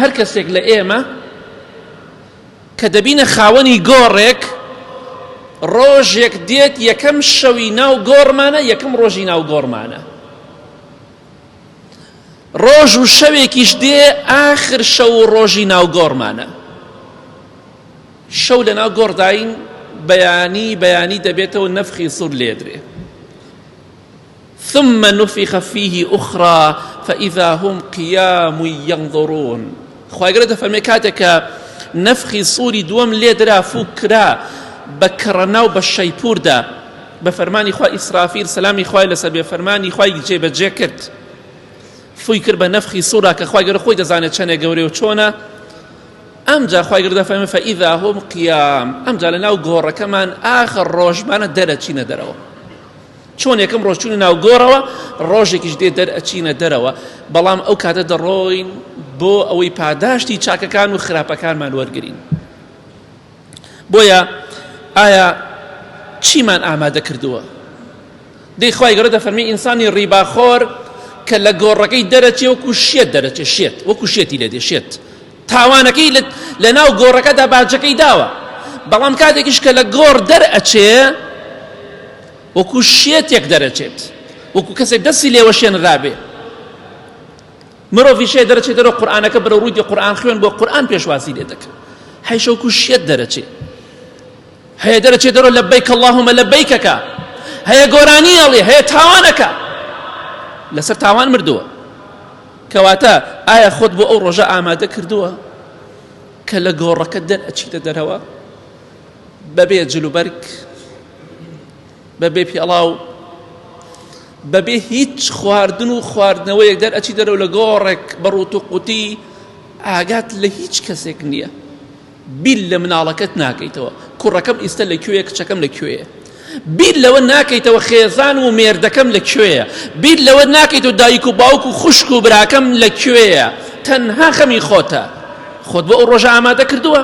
هەر کەسێک لە ئێمە کە دەبینە خاوەنی گۆڕێک ڕۆژێک دێت یەکەم شەوی ناو گۆڕمانە یەکەم ڕۆژی ناو گۆڕمانە ڕۆژ و شەوێکیش دێ ئاخر شەو و ڕۆژی ناو گۆڕمانە شەو لە ناو گۆڕداین بەیانی دەبێتەوە نەفخی سوور لێدرێ ثم نفخ فيه أخرى فإذا هم قيام ينظرون خواهی گەورە دەفەرمێ کاتێکە نەفخی سووری دووەم لێدرا فوکرا بەکڕەناو بە شەیپوردا بە فەرمانی خوا ئیسرافیل سەلامی خوای لەسەر بێ فەرمانی خوای جێبەجێ کرد فوی کرد بە نەفخی سوورا کە خواهی گەورە خۆی دەزانێت چەندێ گەورەی و چۆنە ئەمجا خواهی گەورە دەفەرمێ فإذا هم قيام ئەمجا لە ناو گۆڕەکەمان ئاخر ڕۆژمانە دەرەچینە دەرەوە چۆن یەکەم ڕۆژ چوونی ناو گۆڕەوە ڕۆژێکیش دێ دەرئەچینە دەرەوە بەڵام ئەو کاتە دەڕۆین بۆ ئەوەی پاداشتی چاکەکان و خراپەکانمان وەرگرین بۆیە ئایا چیمان ئامادە کردووە دەی خواهی گەورە دەفەرمێ ئینسانی ڕیباخۆر کە لە گۆڕەکەی دەرەچێ وەکو شێت دەرەچێ شێت وەکو شێتی لێدێ شێت تاوانەکەی لە ناو گۆڕەکەدا باجەکەی داوە بەڵام کاتێکیش کە لە گۆڕ دەرئەچێ وەکو شێتێک دەرەچێت وەکو کەسێک دەستی لێوە شێنرابێ مرۆڤی شێ دەرەچێت دەرەوە قورئانەکە بەرەو ڕووی قورئان خوێن بۆ قورئان پێشوازی لێ دەکەن هەیشە وەکو شێت دەرەچێت هەیە دەرەچێت دەرەوە لەبەیک اللهم لەبەیکەکە هەیە گۆرانی ئەڵێ هەیە تاوانەکە لەسەر تاوان مردووە کەواتە ئایا خۆت بۆ ئەو ڕۆژە ئامادە کردووە کە لە گۆڕەکە دەرئەچیتە دەرەوە بەبێ جلوبەرگ بەبێ پێڵاو بەبێ هیچ خواردن و خواردنەوەیەک دەرئەچی دەرەوە لە گۆڕێک بەڕووت و قوتی ئاگات لە هیچ کەسێک نییە بیل لە مناڵەکەت ناکەیتەوە کوڕەکەم ئیستە لەکوێیە کچەکەم لەکوێیە بیر لەوە ناکەیتەوە خێزان و مێردەکەم لەکوێیە بیر لەوە ناکەیتەوە دایک و باوک و خوشک و براکەم لەکوێیە تەنها خەمی خۆتە خۆت بۆ ئەو ڕۆژە ئامادە کردووە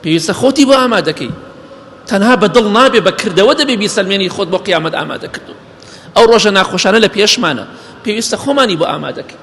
پێویستە خۆتی بۆ ئامادەکەی تەنها بەدڵ نابێ بەکردەوە دەبێ بیسەلمێنی خۆت بۆ قیامەت ئامادە کردو ئەو ڕۆژە ناخۆشانە لە پێشمانە پێویستە خۆمانی بۆ ئامادەکەی